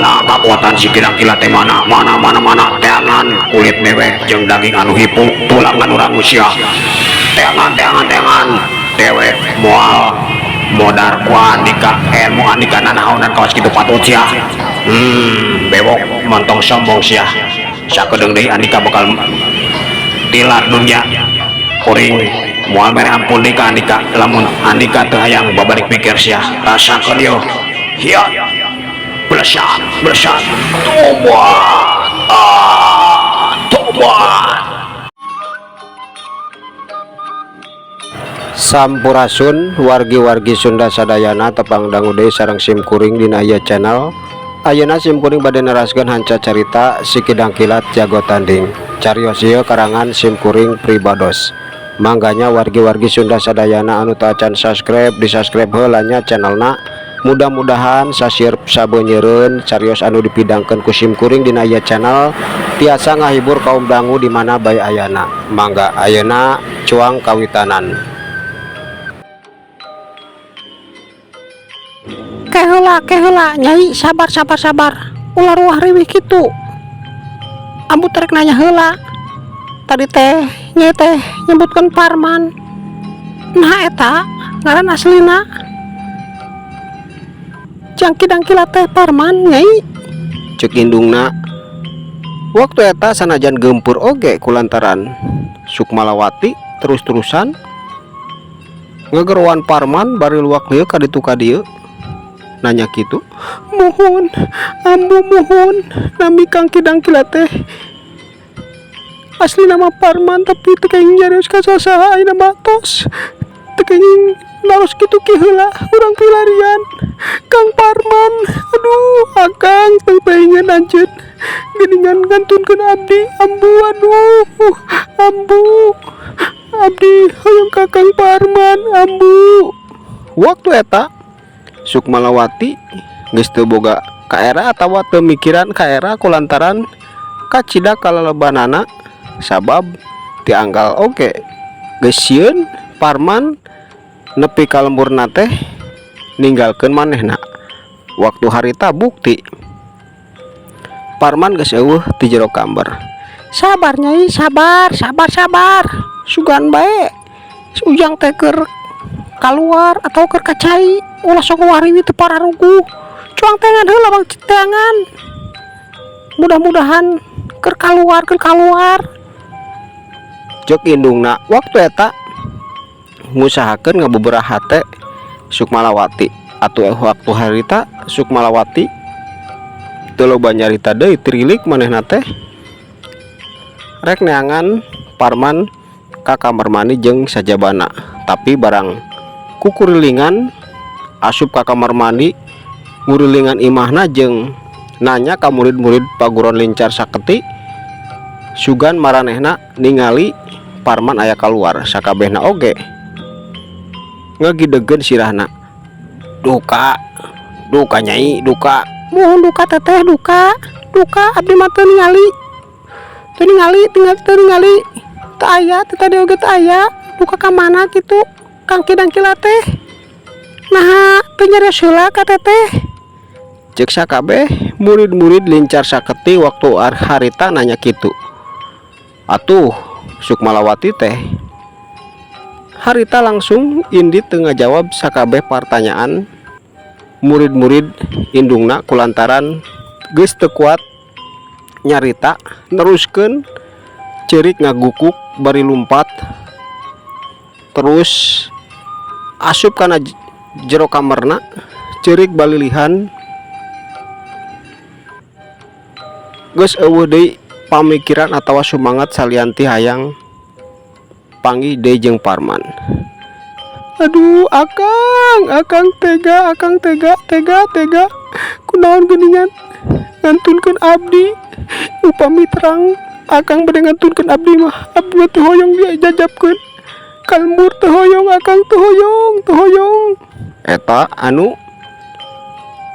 mana kekuatan si kira-kira teh mana teangan kulit dewek jeung daging anu hipung tulang anu manusia teangan dewek moal modar ku andika ilmu andika nanaonan kawas kitu patut sia bewok montong sombong sia sakedeung deui andika bakal tilar dunya kuring moal mere ampun deui ka andika lamun andika teu hayang babalik pikir sia rasakeun ieu hiya bersat tobat Sampurasun wargi-wargi Sunda sadayana tepang dangu deui sareng simkuring dina aya channel. Ayeuna simkuring bade neraskeun hanca carita Sikidang Kilat Jago Tanding. Carios ieu karangan simkuring pribados. Mangganya wargi-wargi Sunda sadayana anu teu acan subscribe di subscribe heula nya channelna. Mudah-mudahan sasir sabeunyereun carios anu dipidangkeun ku simkuring dina aya channel tiasa ngahibur kaum dangu di mana bae ayana. Mangga ayeuna cuang kawitanan. Keheula nyai sabar ulah ruah riwih kitu ambu terek nanya heula tadi teh nyai teh nyebutkan Parman nah eta ngaran aslina Sikidang Kilat teh Parman nyai Cek indungna waktu eta sanajan gempur oge kulantaran Sukmalawati terus-terusan ngegerowan Parman bari luak lieu ka ditu ka dieu nanya gitu mohon ambu mohon nami Kang Kidang Kilat teh asli nama Parman tapi tekeng nyarios ka sasaha ayeuna matos tekeng laros kitu ki heula urang pilarian Kang Parman aduh akang teuingan anjeun geuningan ngantunkeun abdi ambu aduh ambu abdi hoyong ka Kang Parman ambu. Waktu eta Sukmalawati geus teu boga kaera atawa teu mikiran kaera kulantaran kacida kalalebanana sabab tianggal oge geus sieun Parman nepi ka lemburna teh ninggalkeun manehna. Waktu harita bukti Parman geus eueuh ti jero kamar. Sabar nyai sabar sugan bae ujang teh keur keluar atau keur kacai ulah sok wariwi teu pararuguh cuang tengan heula bang citeangan mudah-mudahan keur keluar Jok indungna waktu eta ngusahakeun ngabubaraha teh Sukmalawati atuh waktu harita Sukmalawati teu loba nyarita deui tirilik manehna teh rek neangan Parman ka kamar mandi jeung sajabana tapi barang kukurilingan asup ka kamar mandi ngurilingan imahna jeung nanya ka murid-murid paguron lincar saketi sugan maranehna ningali Parman aya keluar sakabehna oge ngagideugeun sirahna duka nyai duka mohon duka teteh duka abdi mah teu ningali teu aya teu tadi oge teu aya duka ka mana kitu Kang Kidang Kilat teh nah teu nyarios heula ka teteh. Cek sakabeh murid-murid lincar saketi waktu harita nanya kitu atuh Sukmalawati teh harita langsung indit teu ngajawab sakabeh pertanyaan murid-murid indungna kulantaran geus teu kuat nyarita neruskeun cerik ngagukuk bari lumpat terus asup kana jero kamarna cerik balilihan geus eueuh deui pamikiran atawa sumangat salianti hayang panggih deui jeung Parman. Aduh akang tega kunaon geuningan ngantunkeun abdi upami terang akang bade ngantunkeun abdi mah abdi teu hoyong diajajabkeun kalmur teu hoyong akang teu hoyong Eta anu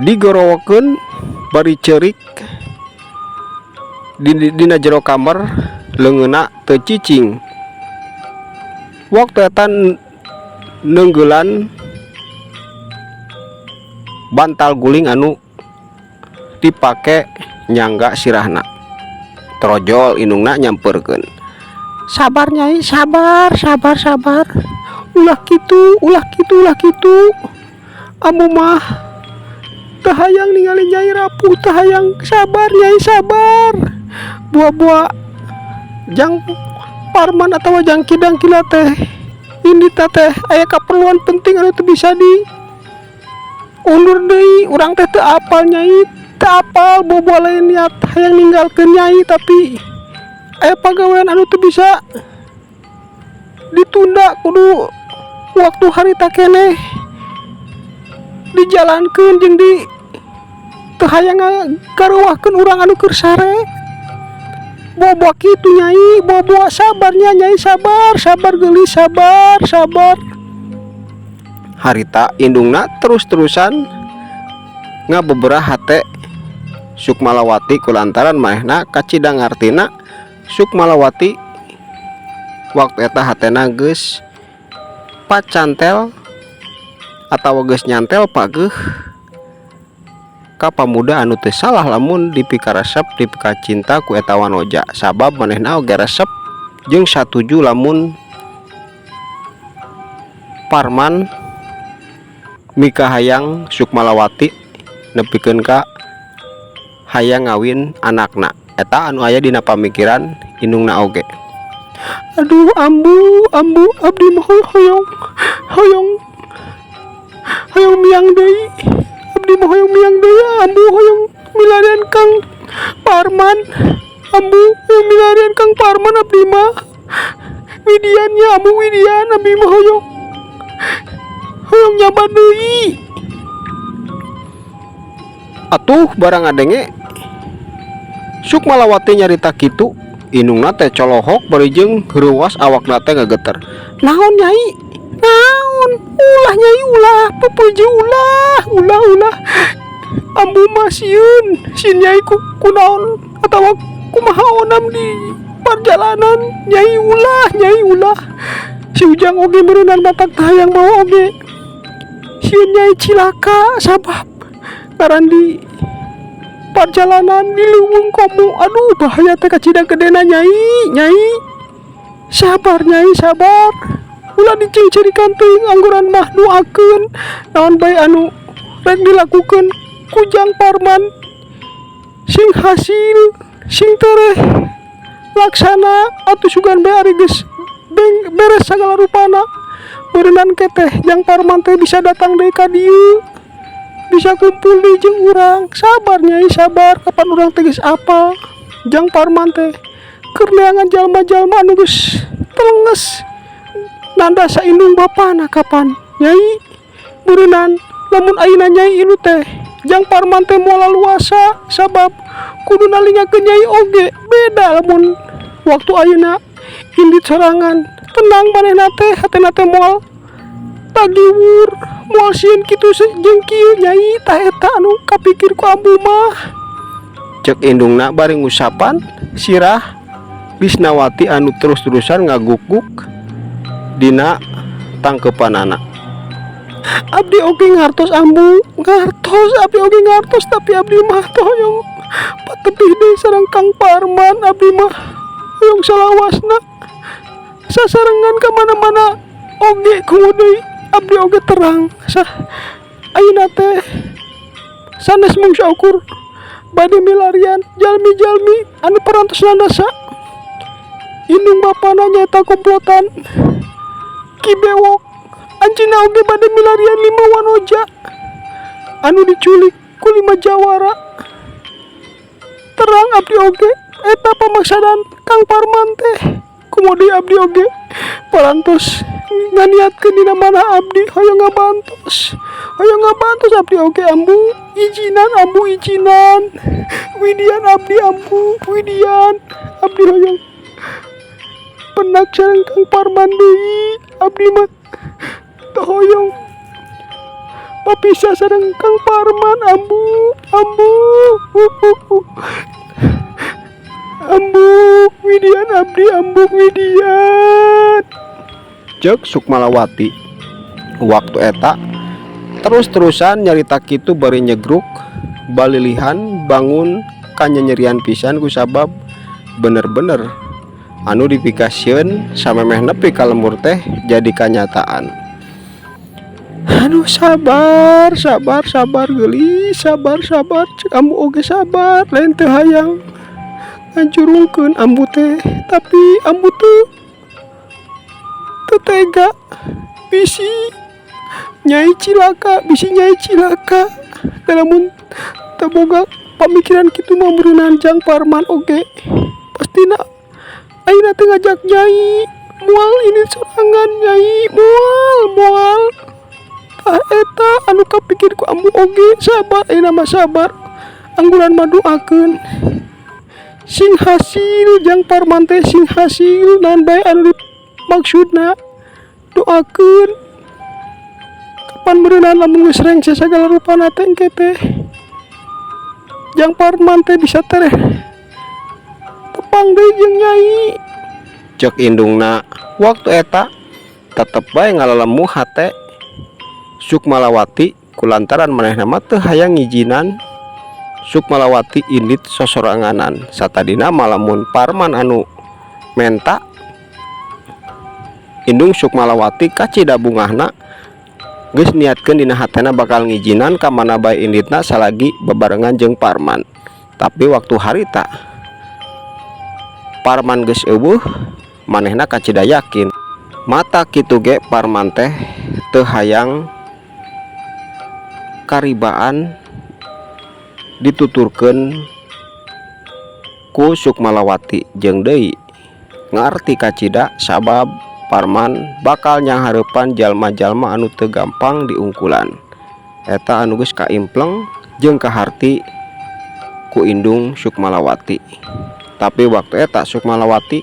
digorowokeun bari cerik dina jero kamar leungeuna teu cicing. Waktu eta neunggelan bantal guling anu dipake nyangga sirahna. Trojol indungna nyamperkeun. Sabar Nyai, sabar. Ulah kitu. Ambu mah teu hayang ningali Nyai rapuh, teu hayang. Sabar Nyai, sabar. Buah-buah jang Parman atawa jang Kidang Kila teh ini teh aya kaperluan penting anu teu bisa di undur deui. Urang teh teu apal Nyai, teu apal. Buah-buah lain niat hayang ninggalkeun Nyai, tapi aya pagawean anu teu bisa ditunda, kudu waktu harita keneh dijalankeun jeung di teu hayang ngagareuwahkeun urang anu keur sare. Buah-buah kitu Nyai, buah-buah sabarnya Nyai, sabar gelis, sabar. Harita indungna terus-terusan ngabeberaha hate Sukmalawati kulantaran manehna kacidang artina Sukmalawati waktu eta hatena geus pacantel atawa geus nyantel pageuh ka pamuda anu teu salah lamun dipikaresep dipikacinta ku eta wanoja, sabab manehna oge resep jeung satuju lamun Parman mika hayang Sukmalawati nepikeun ka hayang ngawin anakna. Eta anu aya dina pamikiran indungna oge. Aduh ambu abdi mah hoyong miang deui. Abdi mah hoyong miang deui, ambu hoyong milarian Kang Parman. Ambu hoyong milarian Kang Parman, abdi mah widian nya, ambu widian, abdi mah hoyong nyabat deui. Atuh barang adenge Sukmalawati nyarita kitu, indungna teh colohok bari jeung reuwas awakna teh ngageter. Naon Nyai? Naon? Ulah Nyai, ulah. Pupuji ulah. Ambu mah sieun Nyai kunaon atawa kumaha onam di perjalanan. Nyai ulah. Si Ujang oge beuneunan matak teh hayang mawa oge. Sieun Nyai cilaka sabab ngaran di perjalanan di leuweung komo. Aduh bahaya teh kacidang gedena Nyai. Sabar Nyai, sabar. Ulah dicing-cirikan teuing angguran mah doakeun naon bae anu rek dilakukeun ku Jang Parman, sing hasil sing tereh laksana atuh sugan bae ari geus beres sagala rupana. Beuneunan keteh Jang Parman teh bisa datang deui ka dieu, bisa kumpul di jeung urang. Sabar Nyai, sabar. Kapan urang teh geus apal Jang Parman teh keur neangan jalma-jalma anu geus telenges nanda saindung bapana. Kapan Nyai beuneunan lamun ayeuna Nyai ilu teh Jang Parman teh moal luasa, sabab kudu nalingakeun Nyai oge. Beda lamun waktu ayeuna indit sorangan, tenang manehna teh hatena teh moal tagiwur, moal sieun kitu jeung kieu Nyai. Tah eta anu kapikir ku ambu mah. Cek indungna bari ngusapan sirah Bisnawati anu terus-terusan ngaguk-guk dina tangkepanana. Abdi oge ngartos ambu, abdi oge ngartos, tapi abdi mah teh hoyong patepih deui sareng Kang Parman. Abdi mah hoyong salawasna sasarengan ka mana-mana oge kumaha deui. Abdi oge terang ayeuna teh sanes mung syukur bade milarian jalmi-jalmi anu parantos landasa. Indung bapana nyaeta komplotan Ki Bewok. Anjina oge bade milarian 5 wanoja anu diculik ku 5 jawara. Terang abdi oge eta pamaksadan Kang Parman teh. Kumaha abdi oge parantos nganiatkeun dina mana abdi hoyong ngabantos abdi oge. Ambu ijinan widian abdi, ambu widian abdi hoyong penak sareng Kang Parman deui. Abdi mah teu hoyong papisah sareng Kang Parman. Ambu widian abdi, ambu widian. Cek Sukmalawati waktu eta terus-terusan nyarita kitu bari nyegruk balilihan bangun kanyanyerian pisan kusabab bener-bener anu dipikasieun samemeh nepi ka lembur teh jadi kanyataan. Aduh, sabar gelis, sabar cek ambu oge sabar, lain teu hayang ngancurungkeun ambu teh, tapi ambu teu tega bisi nyai cilaka dalam teu boga pamikiran kitu mah beuneunan Jang Parman oge pastina ayeuna teh ngajak nyai moal ini sorangan, nyai moal eta anu kapikir ku ambu oge. Sabar ayeuna mah sabar, angguran mah doakeun sing hasil Jang Parman teh, sing hasil naon bae anu maksudna doakeun kapan beuneunan lamun geus rengse sagala rupana teh engke teh Jang Parman teh bisa tereh tepang deui jeung nyai. Cek indungna waktu eta tetep bae ngalalemu hate Sukmalawati kulantaran manehna mah teu hayang ngijinan Sukmalawati indit sosoranganan. Satadina malamun Parman anu menta indung Sukmalawati kacida bungahna geus niatkeun dina hatena bakal ngijinan ka mana bae inditna salagi bebarengan jeung Parman. Tapi waktu harita Parman geus eueuh, manehna kacida yakin mata kitu ge Parman teh teu hayang karibaan dituturkeun ku Sukmalawati jeung deui ngarti kacida sabab Parman bakal nyahareupan jalma-jalma anu teu gampang diungkulan eta anu geus kaimpleng jeung kaharti ku indung Sukmalawati. Tapi waktu eta Sukmalawati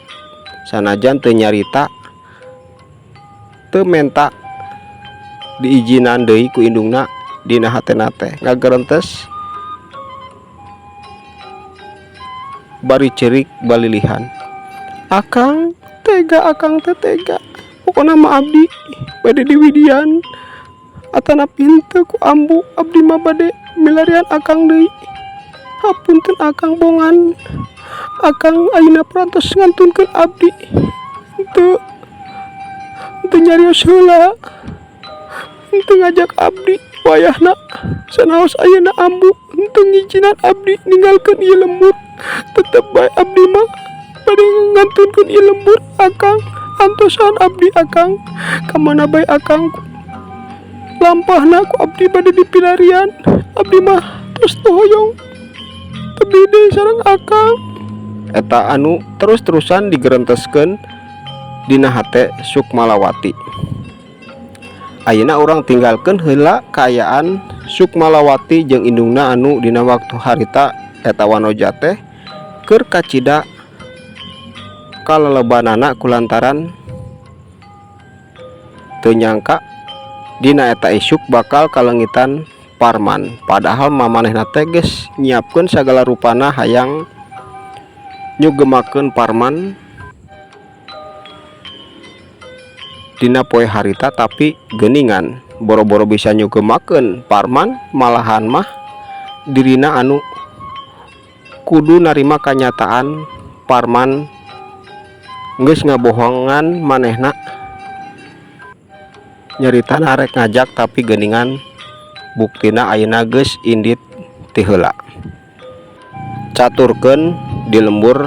sanajan teu nyarita teu menta diijinan deui ku indungna dina hatena teh ngageurentes bari cerik balilihan, Akang teh tega pokona mah abdi bade diwidian atana pinteu ku ambu, abdi mah bade milarian akang deui. Hapunten akang bongan, akang ayeuna perantos ngantunkeun abdi teu nyarios heula, teu ngajak abdi wayahna sanaos ayeuna ambu teu ngijinan abdi ninggalkeun ieu lembur. Tetep bae abdi mah bade ngantunkeun ieu lembur akang, antosan abdi akang kamana bae akang lampahna ku abdi bade dipilarian, abdi mah terus hoyong tebide sareng akang. eta anu terus-terusan digerenteskeun dina hate Sukmalawati. Ayeuna urang tinggalkeun heula kaayaan Sukmalawati jeung indungna anu dina waktu harita eta wanoja teh keur kacida kalelebanana kulantaran teu nyangka dina eta isuk bakal kalengitan Parman. Padahal mamanehna teh geus nyiapkeun sagala rupana hayang nyugemakeun Parman dina poe harita, tapi geuningan boro-boro bisa nyugemakeun Parman malahan mah dirina anu kudu narima kanyataan Parman geus ngabohongan manehna nyarita arek ngajak, tapi geuningan buktina ayeuna geus indit ti heula. Caturkeun di lembur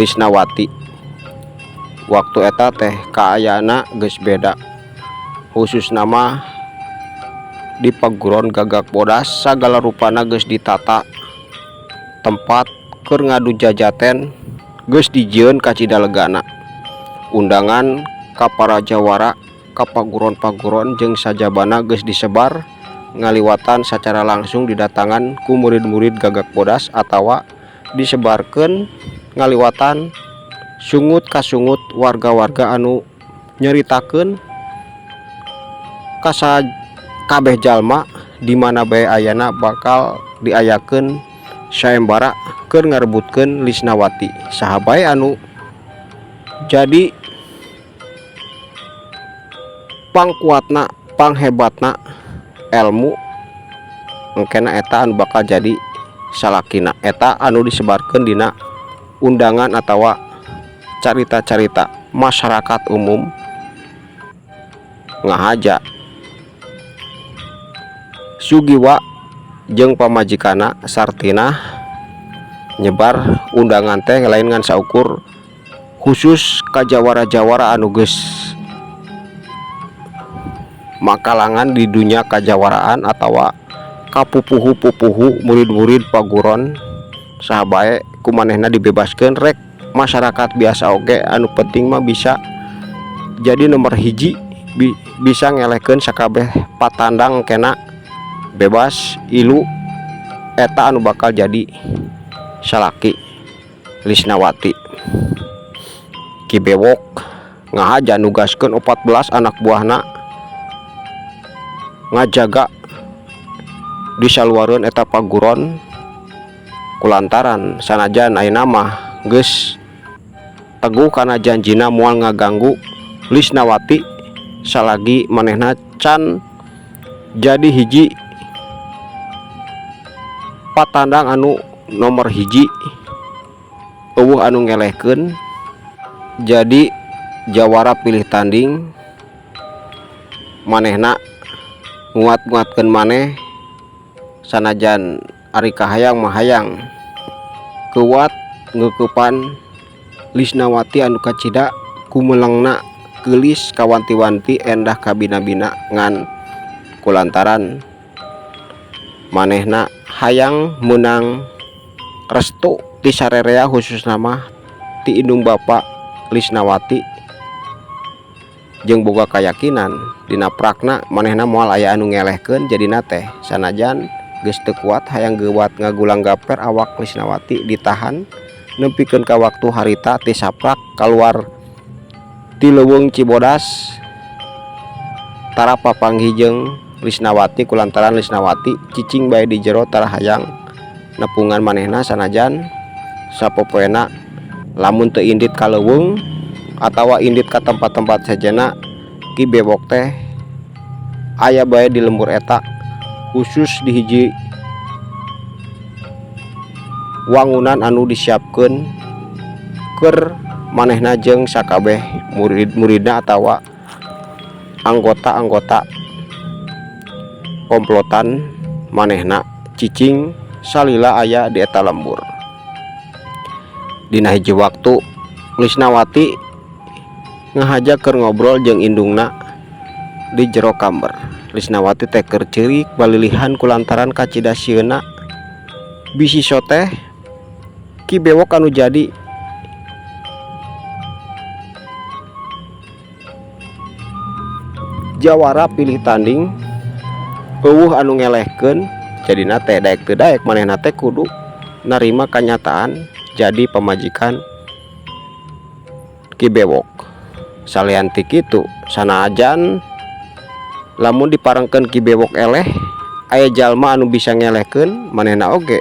Lisnawati waktu eta teh kaayana geus beda, khusus nama di paguron Gagak Bodas sagala rupana geus ditata, tempat keur ngadu jajaten geus dijieun kacida legana, undangan ka para jawara ka paguron-paguron jeung sajabana geus disebar ngaliwatan secara langsung didatangan ku murid-murid Gagak Bodas atawa disebarkeun ngaliwatan sungut kasungut warga-warga anu nyeritakeun kasa kabeh jalma di mana bae ayana bakal diayakeun sayembara keur ngarebutkeun Lisnawati. Saha bae anu jadi pangkuatna panghebatna elmu engkena eta anu bakal jadi salakina. Eta anu disebarkan dina undangan atau carita-carita masyarakat umum ngahaja Sugiwa jeung pamajikana Sartina nyebar undangan teh lain ngan saukur khusus ka jawara-jawara anu geus makalangan di dunia kajawaraan atau kapupuhu-pupuhu murid-murid paguron sahabae kumanehna dibebaskeun rek masyarakat biasa oge anu penting mah bisa jadi nomor hiji bisa ngelehkeun sakabeh patandang kena bebas ilu eta anu bakal jadi salaki Lisnawati. Ki Bewok ngahaja nugaskeun 14 anak buahna ngajaga di saluareun eta paguron kulantaran sanajan ayeuna mah geus teguh kana janjina moal ngaganggu Lisnawati salagi manehna can jadi hiji patandang anu nomor hiji eueuh anu ngelehkeun jadi jawara pilih tanding manehna nguat-nguatkeun maneh sanajan ari kahayang mah hayang kuat ngeukepan Lisnawati anu kacida kumelengna geulis kawanti-wanti endah kabina-bina ngan kulantaran manehna hayang menang restu ti sarerea khusus nama ti indung bapak Lisnawati jeung boga kayakinan dina prakna manehna moal aya anu ngelehkeun jadina teh sanajan geus teu kuat hayang geuwat ngagulang gaper awak Lisnawati ditahan nempikeun ka waktu harita ti saprak kaluar ti leuweung Cibodas tara papanggih jeung Lisnawati kulantaran Lisnawati cicing bae di jero tara hayang nepungan manehna sanajan sapopoena lamun teu indit ka leuweung atawa indit ka tempat-tempat sajana Ki Bewok teh aya bae di lembur eta khusus di hiji wangunan anu disiapkeun keur manehna jeung sakabeh murid-muridna atawa anggota-anggota komplotan manehna cicing salila aya di eta lembur. Dina hiji waktu Lisnawati ngahaja keur ngobrol jeung indungna di jero kamar. Lisnawati teh keur ceurik balilihan kulantaran kacida sieuna bisi soteh Ki Bewok anu jadi jawara pilih tanding eueuh anu ngelehkeun jadina teh daek teu daek manehna teh kudu narima kenyataan jadi pamajikan Ki Bewok. Salian ti kitu sanajan lamun diparengkeun Ki Bewok eleh aya jalma anu bisa ngelehkeun manehna oge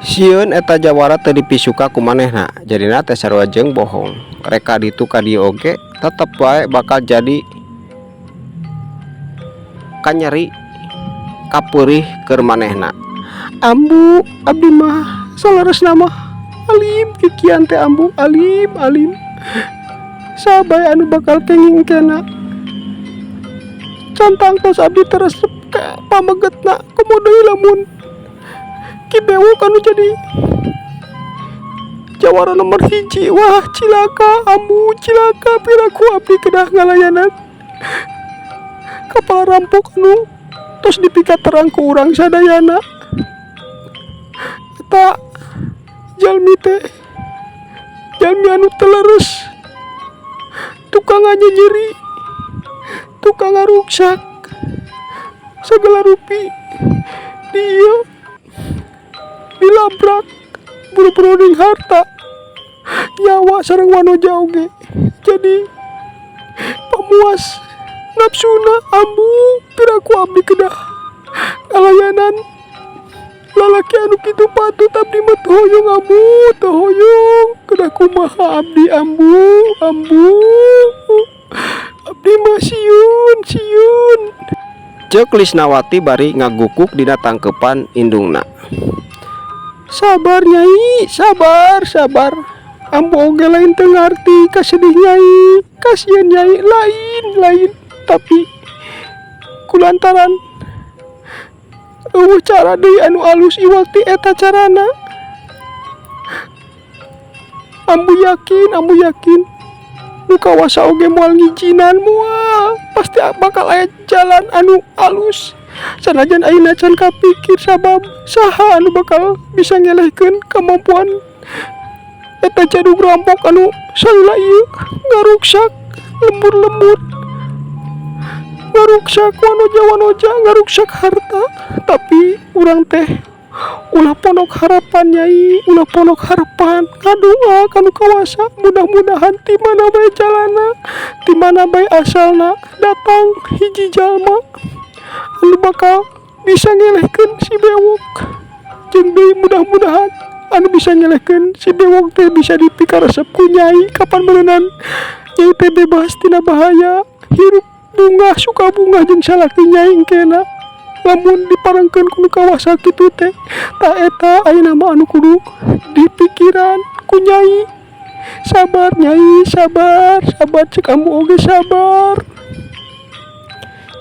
sieun eta jawara teu dipisuka ku manehna jadina teh sarua jeung bohong reka ditu ka dieu oge tetep bae bakal jadi kanyeri kapeurih keur manehna. Ambu abdi mah salaresna mah alim kikian teh ambu alim sahabat anu bakal kenging kena cantang tos abdi teresep ka pamegetna komodo lamun Ki Bewok anu jadi jawara nomor hiji. Wah cilaka ambu cilaka piraku abdi kedah ngalayanan kepala rampok anu tos dipikat terang ku urang sadayana eta jalmi teh jalmi anu teleres tukang nyeri tukang ngaruksak segala rupi dia dilabrak buru-buru ning harta nyawa sareng wanoja oge jadi pamuas nafsuna ambu piraku abdi kedah ngalayanan lalaki anu kitu patut abdi mah teu hoyong ambu teu hoyong kedah kumaha abdi ambu abdi mah siun Ceuk Lisnawati bari ngagukuk dina tangkepan indungna. Sabar Nyai, sabar, sabar. Ambu oge lain teu ngarti kasedih Nyai. Kasihan Nyai, lain. Tapi kulantaran eueuh cara deui anu alus iwal ti eta carana. Ambu yakin nu kawasa oge moal ngijinan moal pasti bakal aya jalan anu alus. Sanajan ayeuna can kapikir sabab saha anu bakal bisa ngelehkeun kemampuan eta jaduk rampok anu salila ieu ngaruksak lembur-lembur, ngaruksak wanoja-wanoja, ngaruksak harta. Tapi urang teh ulah ponok harapan Nyai, ulah ponok harapan, ngadoa kanu kawasa mudah-mudahan ti mana bae jalana, ti mana bae asalna datang hiji jalma anu bakal bisa ngelehkeun si bewok. Jeung deui mudah-mudahan anu bisa ngelehkeun si bewok teh bisa dipikaresep ku Nyai kapan meuneunan Nyai teh bebas tina bahaya hirup bunga suka bunga jeung salaki Nyai engkena. Lamun diparengkeun ku kawasa kitu teh ta eta ayeuna mah anu kudu dipikiran ku Nyai. Sabar Nyai, sabar cek ambu oge sabar.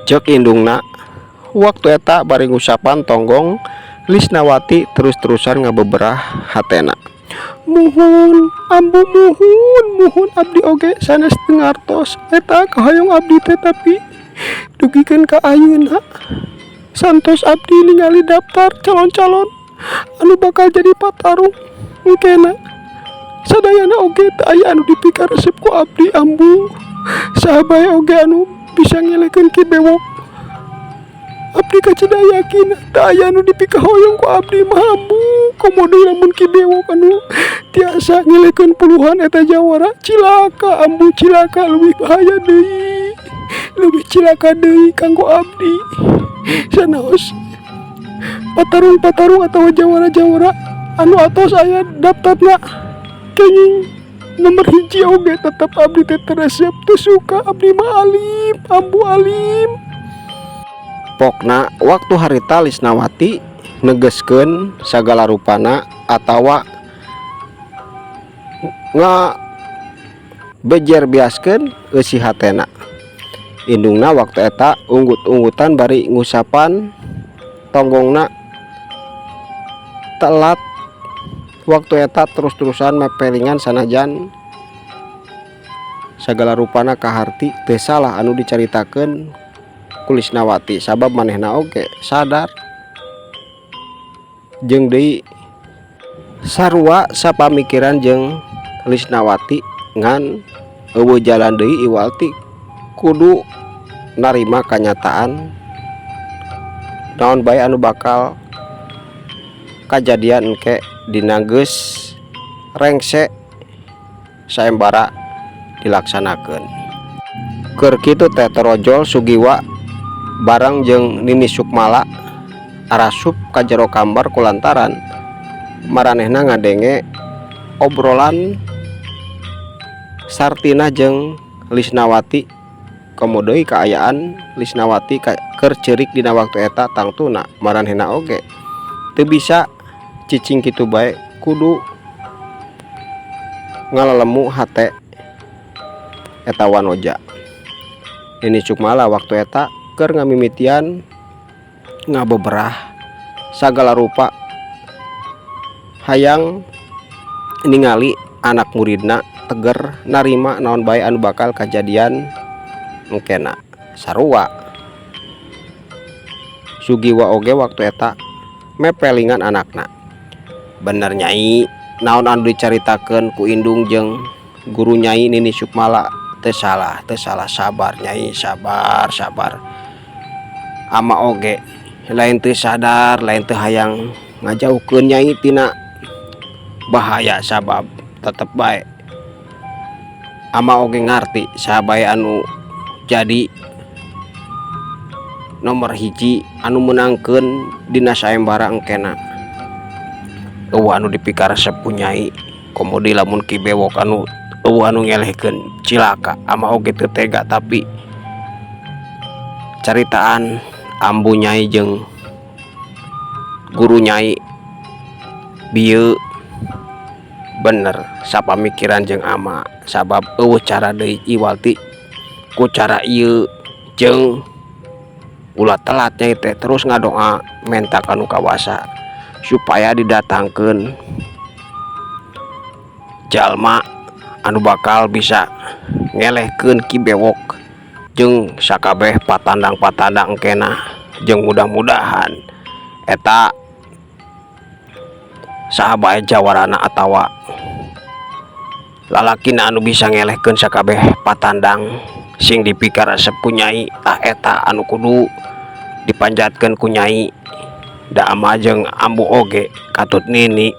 Ceuk indungna. Waktu eta bari ngusapan tonggong Lisnawati terus-terusan ngabeberah hatena. Muhun ambu, muhun abdi oge sanes teu ngartos eta kahoyong abdi teh, tapi dugikeun ka ayeuna santos abdi ningali daftar calon-calon anu bakal jadi patarung engkena. Sadayana oge teu aya anu dipikaresep ku abdi ambu. Saha bae oge anu bisa ngelehkeun ki bewok. Abdi kacida yakin teu aya anu dipikahoyong ku abdi mah ambu. Komodo lamun ki bewok anu tiasa ngelehkeun puluhan eta jawara cilaka ambu, cilaka leuwih bahaya deui. Leuwih cilaka deui kanggo abdi. Sanaos patarung-patarung atau jawara-jawara anu atos aya daftarna kenging nomor hiji oge tetep abdi teh teresep teu suka. Abdi mah alim ambu, alim. Pokna waktu harita Lisnawati negeskeun sagala rupana atawa bejer biaskeun eusi hatena. Indungna waktu eta unggut-unggutan bari ngusapan tonggongna telat. Waktu eta terus-terusan mepelingan sanajan sagala rupana kaharti teu salah anu dicaritakeun ku Lisnawati sabab manehna oge sadar jeung deui sarua sapamikiran jeung Lisnawati ngan eueuh jalan deui iwal ti kudu narima kanyataan naon bae anu bakal kajadian engke dina geus rengse saembara dilaksanakeun. Keur kitu teh Torojol Sugiwa bareng jeung Nini Sukmala arasup ka jero kamar kulantaran maranehna ngadenge obrolan Sartina jeung Lisnawati. Komo deui kaayaan Lisnawati keur ceurik dina waktu eta tangtuna maranehna oge teu bisa cicing kitu bae kudu ngalalemu hate eta wanoja. Nini Sukmala waktu eta keur ngamimitian ngabeberah sagala rupa hayang ningali anak muridna teger narima naon bae anu bakal kajadian engkena. Sarua Sugiwa oge waktu eta mepelingan anakna. Bener Nyai, naon anu dicaritakeun ku indung jeung guru Nyai Nini Sukmala teu salah, sabar Nyai, sabar. Ama oge lain teu sadar, lain teu hayang ngajauhkeun Nyai tina bahaya sabab tetep bae ama oge ngarti saha bae anu jadi nomor hiji anu menangkeun dina saembara engkena. Eueuh anu dipikaresep ku Nyai komodi lamun ki bewok anu eueuh anu ngelehkeun cilaka ama oge teu tega, tapi caritaan ambu nyai jeung guru nyai bieu bener sapamikiran jeung ama sabab eueuh cara deui iwalti ku cara ieu jeung ulah telat nyai teh terus ngadoa menta kanu kawasa supaya didatangkeun jalma anu bakal bisa ngelehkeun Ki Bewok jeung sakabeh patandang-patandang engkena jeung mudah-mudahan eta saha bae jawarana atawa lalakina anu bisa ngelehkeun sakabeh patandang sing dipikaresep ku nyai tah eta anu kudu dipanjatkeun ku nyai da ama jeung ambu oge katut nini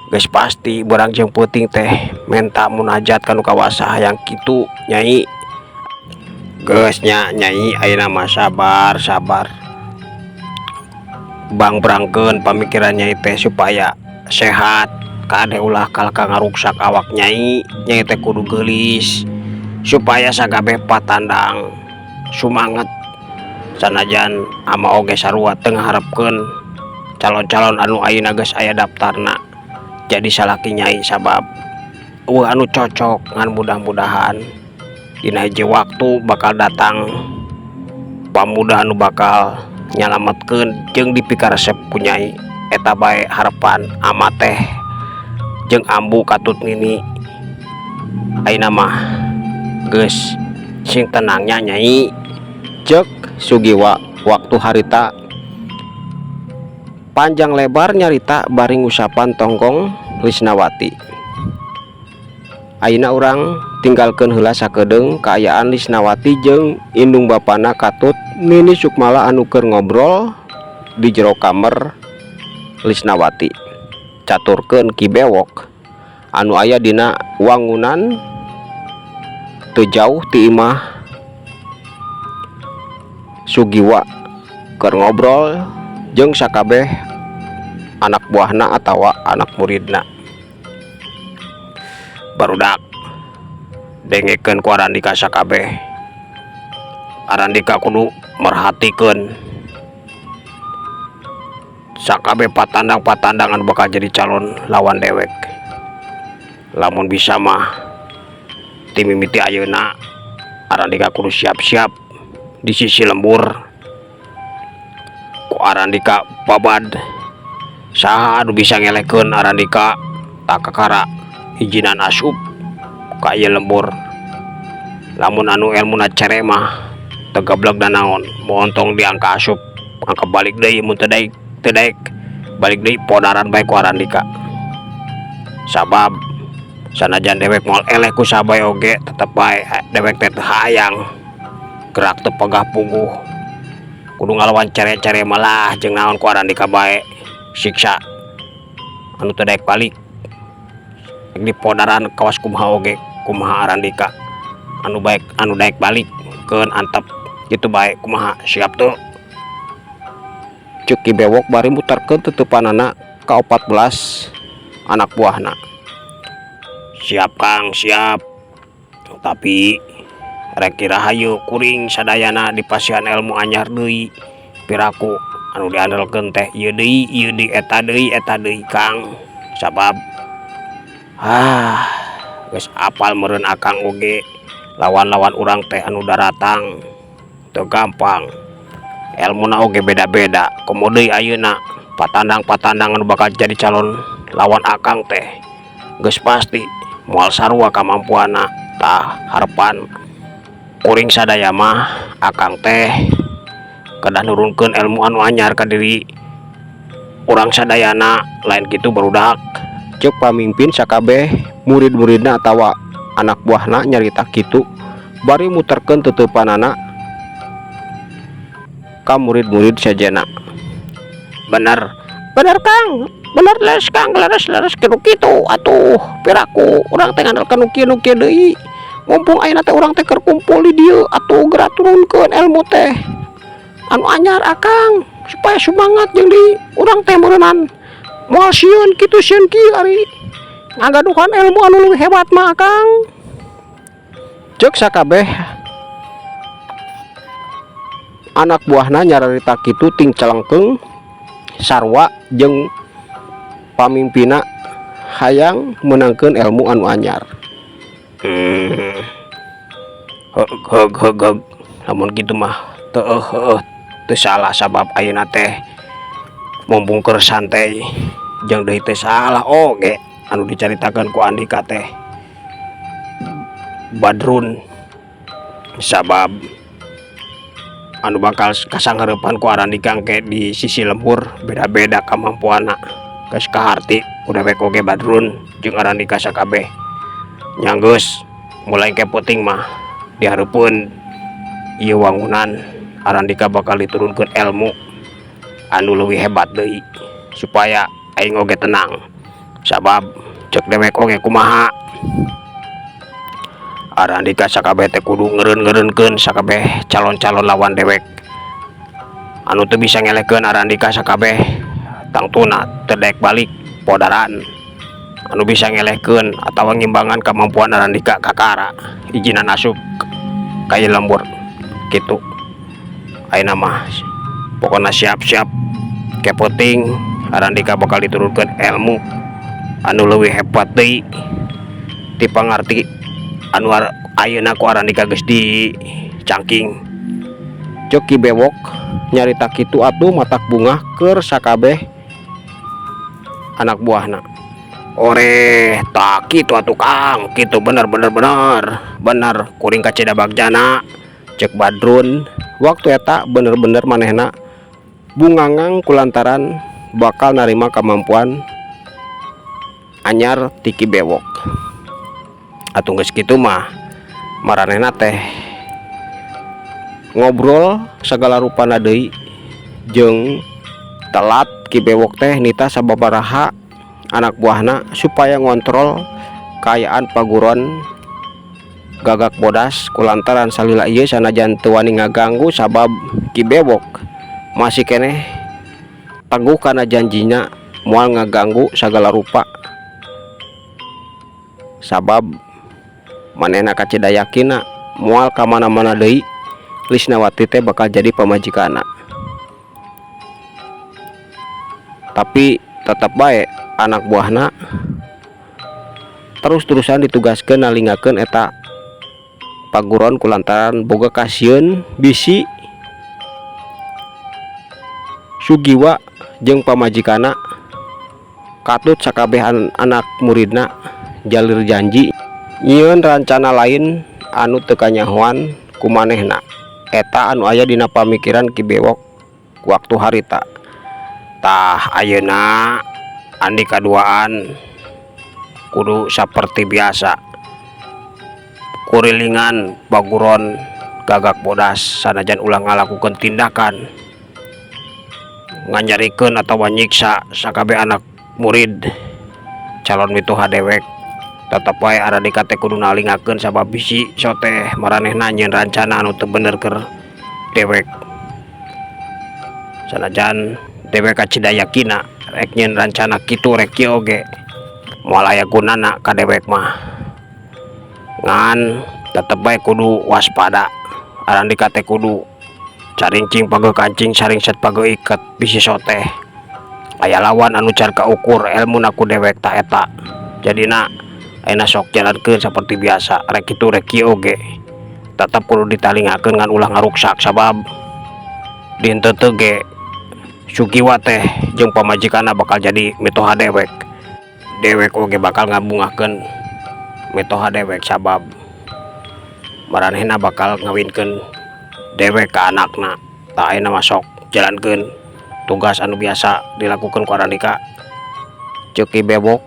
geus pasti barang jeung peuting teh menta munajat kanu kawasa hayang kitu nyai. Geus nya nyai ayeuna mah sabar bang berangkeun pamikiran nyai teh supaya sehat kade ulah kalka ngaruksak awak nyai teh kudu geulis supaya sakabeh patandang sumanget sanajan ama oge sarua teu ngaharepkeun calon-calon anu ayeuna geus aya daftarna jadi salaki nyai sabab anu cocok ngan mudah-mudahan dina hiji waktu bakal datang pamuda anu bakal nyalametkeun jeung dipikaresep ku nyai eta bae harepan ama teh jeung ambu katut nini ayeuna mah geus sing tenangnya nyai. Cek Sugiwa waktu harita panjang lebar nyarita bari ngusapan tonggong Lisnawati. Ayeuna urang tinggalkeun heula sakedeung kaayaan Lisnawati jeung indung bapana katut Nini Sukmala anu keur ngobrol di jero kamar Lisnawati. Caturkeun Ki Bewok anu aya dina wangunan teu jauh ti imah Sugiwa keur ngobrol jeung sakabeh anak buahna atawa anak muridna. Barudak dengekeun ku Arandika sakabeh. Arandika kudu merhatikeun sakabeh patandang-patandangan bakal jadi calon lawan dewek. Lamun bisa mah ti mimiti ayeuna Arandika kudu siap-siap di sisi lembur ku Arandika babad saha anu bisa ngelehkeun Arandika tak kakara hijinan asup ka ieu lembur. Lamun anu elmuna cere mah teu gablek da naon montong di angka asup angka balik deui mun teu daek balik deui podaran bae ku Arandika sabab sanajan dewek moal eleh ku sabae oge tetep bae dewek teh hayang gerak teu pegah puguh kudu ngalawan cere-cere malah jeung naon ku Arandika bae siksa anu teu daek balik di podaran kawas kumaha oge kumaha Arandika anu baik anu daek balik keun antep kitu bae kumaha siap tuh. Ceuk Ki Bewok bari muterkeun teutepanana ka 14 anak buahna. Siap Kang, siap. Tapi rek rahayu kuring sadayana dipasihan ilmu anyar deui piraku anu diandelkeun teh ieu deui eta deui Kang. Sabab geus apal meureun akang oge lawan-lawan urang teh anu daratang teu gampang. Elmuna oge beda-beda. Komo deui ayeuna patandang-patandang anu bakal jadi calon lawan akang teh geus pasti moal sarua kamampuanna tah harepan kuring sadaya mah akang teh kedah nurunkeun ilmu anu anyar ka diri urang sadayana lain kitu barudak. Ceuk pamimpin sakabeh murid-muridna atawa anak buahna nyarita kitu bari muterkeun teutepanana ka murid-murid sajena. Bener Kang, bener leres Kang, leres kitu atuh piraku urang teh ngandalkeun nu kieu deui. Mumpung ayeuna teh urang teh keur kumpul di dieu atuh geura turunkeun ilmu teh anu anyar akang supaya semangat jeung di urang teh meureunan moal sieun kitu sieun kieu ari ngagaduhan ilmu anu leuwih hebat mah akang. Ceuk sakabeh anak buahna nyararita kitu ting celengkeung sarwa jeung pamimpina hayang menangkeun ilmu anu anyar. Heg namun gitu mah teu salah sabab ayeuna teh mumpung keur santai jeung deui teh salah oge anu dicaritakeun ku Andika teh Badrun, sabab anu bakal kasanghareupan ku Arandika engke di sisi lembur beda-beda kamampuanna. Geus kaharti udah bae oge Badrun jeung Arandika sakabeh nyanggeus mulai ke puting mah dihareupeun ieu wangunan Arandika bakal diturunkeun ilmu anu leuwih hebat deui supaya aing oge tenang, sabab cek dewek oge kumaha Arandika sakabeh teh kudu ngeureun-ngeureunkeun sakabeh calon-calon lawan dewek anu teu bisa ngelehkeun Arandika sakabeh tangtuna teu daek balik podaran anu bisa ngelehkeun atawa ngimbangan kemampuan Arandika kakara ijinan asup ka ieu lembur kitu. Ayeuna mah pokona siap-siap ke penting Arandika bakal diturunkeun ilmu anu leuwih hebat deui ti pangarti anu ayeuna ku Arandika geus dicangking. Ceuk Ki Bewok nyarita kitu atuh matak bungah keur sakabeh anak buahna. Ore tak kitu atuh Kang, kitu bener kuring kacida bagjana Cek Badrun waktu eta bener-bener manehna bungangang kulantaran bakal narima kemampuan anyar ti Ki Bewok. atuh geus kitu mah maranehna teh ngobrol sagala rupana deui jeung telat Ki Bewok teh nita sababaraha anak buahna supaya ngontrol kaayaan paguron Gagak Bodas kulantaran salila ieu sanajan teu wani ngaganggu sabab Ki Bewok masih keneh teguh kana janjinya moal ngaganggu sagala rupa, sabab manehna kacida yakinna moal ka mana-mana deui Lisnawati teh bakal jadi pamajikanna. Tapi tetap baik anak buahna terus-terusan ditugaskeun nalingakeun eta paguron kulantaran boga kasieun bisi Sugiwa jeung pamajikanna katut sakabeh anak muridna jalir janji nyieun rancana lain anu teu kanyahoan ku manehna. Eta anu aya dina pamikiran Ki Bewok waktu harita. Tah ayeuna Andika duaan kudu saperti biasa kurilingan baguron Gagak Bodas sanajan ulah ngalakukeun tindakan nganjarikeun atawa nyiksa sakabeh anak murid calon mituha dewek. Tetep wae Arandika teh kudu nalingakeun sabab bisi soteh maranehna nyieun rancana anu teu bener keur dewek. Sanajan dewek kacida yakina rek nyieun rancana kitu rek kieu oge moal aya gunana ka dewek mah. Ngan tetep bae kudu waspada. Arandika teh kudu carincing page kancing saringset page iket bisi soteh aya lawan anu carka ukur elmuna ku dewek ta eta. Jadina ayeuna sok jalankeun saperti biasa rek kitu rek kieu oge tetep kudu ditalingakeun ngan ulah ngaruksak sabab dinteu teu ge Sugiwa teh jeung pamajikanna bakal jadi mitoha dewek. Dewek oge bakal ngabungahkeun mitoha dewek sabab maranehna bakal ngawinkeun dewek ka anakna. Tah ayeuna mah sok jalankeun tugas anu biasa dilakukeun ku Arandika. Ceuk Ki Bewok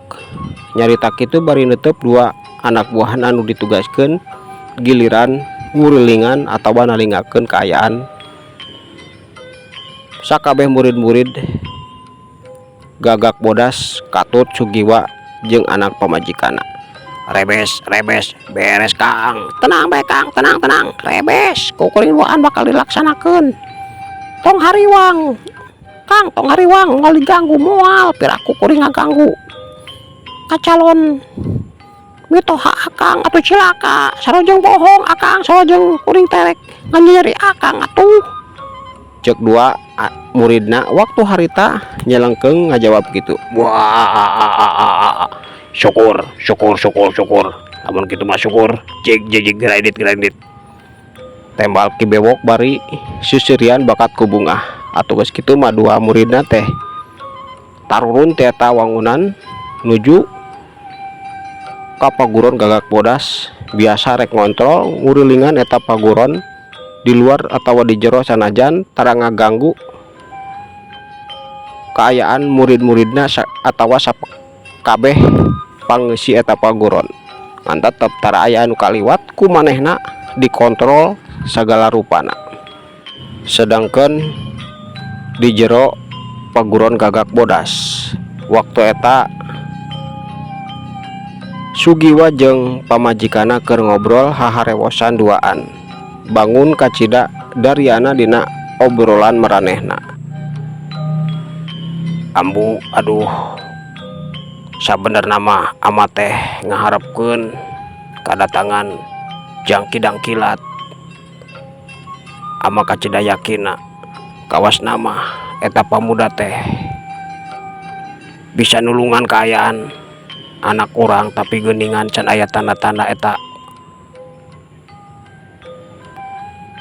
nyarita kitu bari neuteup dua anak buahan anu ditugaskeun giliran ngurilingan atawa nalingakeun kaayaan sakabeh murid-murid Gagak Bodas katut Sugiwa jeung anak pamajikanna. Rebes beres Kang, tenang bae Kang, tenang rebes kukuring duaan bakal dilaksanakeun. Tong hariwang Kang, tong hariwang moal diganggu moal piraku kuring ngaganggu kacalon mitoha akang atuh cilaka sarojeng bohong akang sarojeng kuring terek nganyeri akang atuh Cek dua muridna waktu harita nyelengkeung ngajawab gitu. Wah, syukur lamun kitu mah syukur jig grandit Tembal ki bewok bari susirian bakat ku bungah. Atuh geus kitu mah dua muridna teh tarurun ti eta wangunan nuju ka paguron Gagak Bodas. Biasa rek ngontrol ngurilingan eta paguron di luar atawa di jero sanajan tara ngaganggu kaayaan murid-muridna atawa kabeh pangeusi eta paguron. Ngan tetep tara aya anu kaliwat ku manehna dikontrol sagala rupana. Sedangkan di jero paguron Gagak Bodas waktu eta Sugiwa jeung pamajikana keur ngobrol haharewosan duaan. Bangun kacida dariana dina obrolan maranehna. Ambu, aduh, sabenerna mah ama teh ngaharepkeun kadatangan Jangkidang Kilat. Ama kacida yakina kawasna mah eta pamuda teh bisa nulungan kaayaan anak orang, tapi geuningan can aya tanda-tanda eta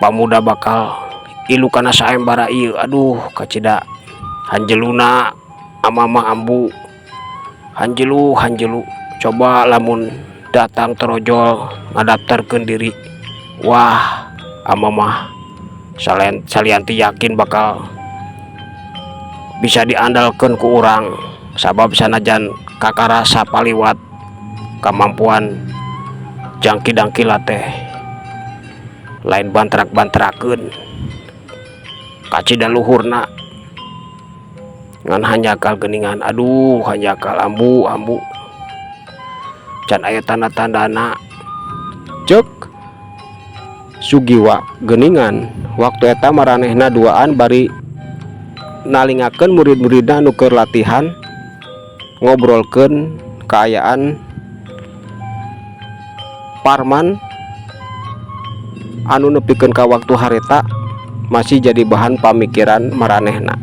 pamuda bakal ilu kana saembara ieu. Aduh kacida hanjeluna ama mah ambu, hanjelu coba lamun datang terojol ngadaptarkeun diri, wah ama mah salianti yakin bakal bisa diandalkeun ku urang, sabab sanajan kakarasa paliwat kemampuan Jangkidang Kilat teh lain bantrak-bantrakeun kacida luhurna ngan hanjakal geuningan. Aduh hanjakal ambu can aya tanda-tandana. Cek Sugiwa geuningan waktu eta maranehna duaan bari nalingakeun murid-muridna anu keur latihan ngobrolkeun kaayaan Parman anu nepikeun ka waktu harita masih jadi bahan pamikiran maranehna.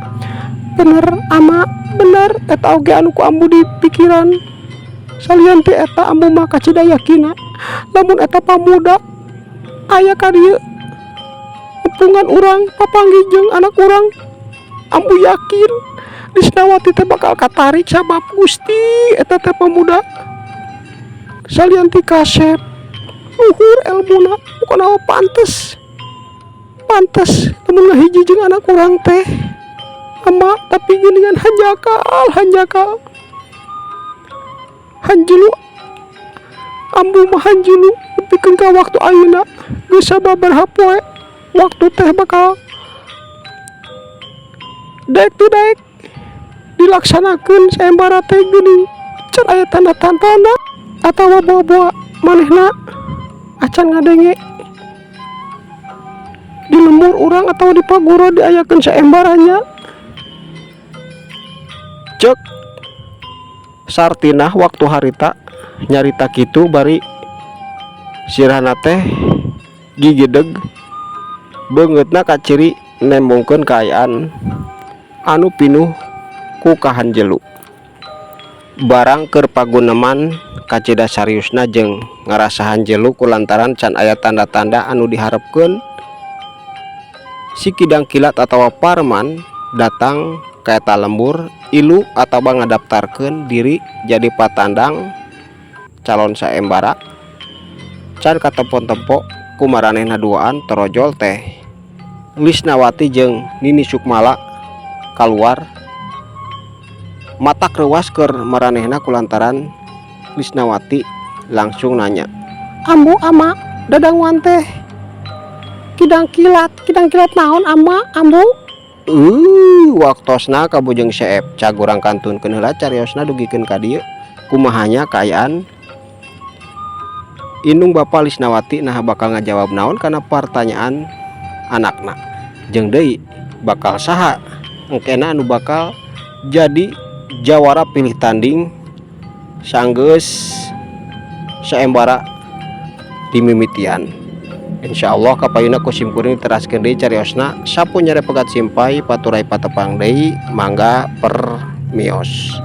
Bener ama, bener eta oge anu ku ambu di pikiran. Salian teh eta ambu mah kacida yakina lamun eta pamuda aya ka dieu nepungan urang papanggih jeung anak urang, ambu yakin Lisnawati teh bakal katarik sabab Gusti eta teh pamuda salianti kasep luhur elmuna kunaon pantes lamun ngahiji jeung anak urang teh ama, tapi geuningan hanjakal hanjulu ambu mah hanjulu nepikeun ka waktu ayeuna geus sababaraha poe waktu teh bakal daek dilaksanakeun saembara teh geuning can aya tanda-tanda atawa bawa-bawa manehna acan ngadenge di lembur urang atau di paguro diayakeun saembaranya. Cek Sartinah waktu harita nyarita kitu bari sirahna teh gigideg beungeutna kaciri nembongkeun kaayaan anu pinuh ku kahanjelu. Barang keur paguneman kacida seriusna jeung ngarasa hanjelu kulantaran can aya tanda-tanda anu diharepkeun si Kidang Kilat atawa Parman datang ka eta lembur ilu atawa ngadaptarkeun diri jadi patandang calon saembara. Can katempo-tempo ku maranehna duaan terojol teh Lisnawati jeung Nini Sukmala kaluar matak rewas keur maranehna kulantaran Lisnawati langsung nanya, Ambu ama dadangwan teh Kidang Kilat naon ama ambu? Waktosna kabujeng Seep cagurang kantunkeun heula cariosna dugikeun ka dieu kumahanya kaayaan indung Bapa Lisnawati nah bakal ngajawab naon kana pertanyaan anakna jeung deui bakal saha engkena anu bakal jadi jawara pilih tanding sanggeus saembara di mimitian. Insyaallah kapayuna kusim kuring teraskeun deui cariosna sapunya pegat simpai paturai patepang deui mangga permios.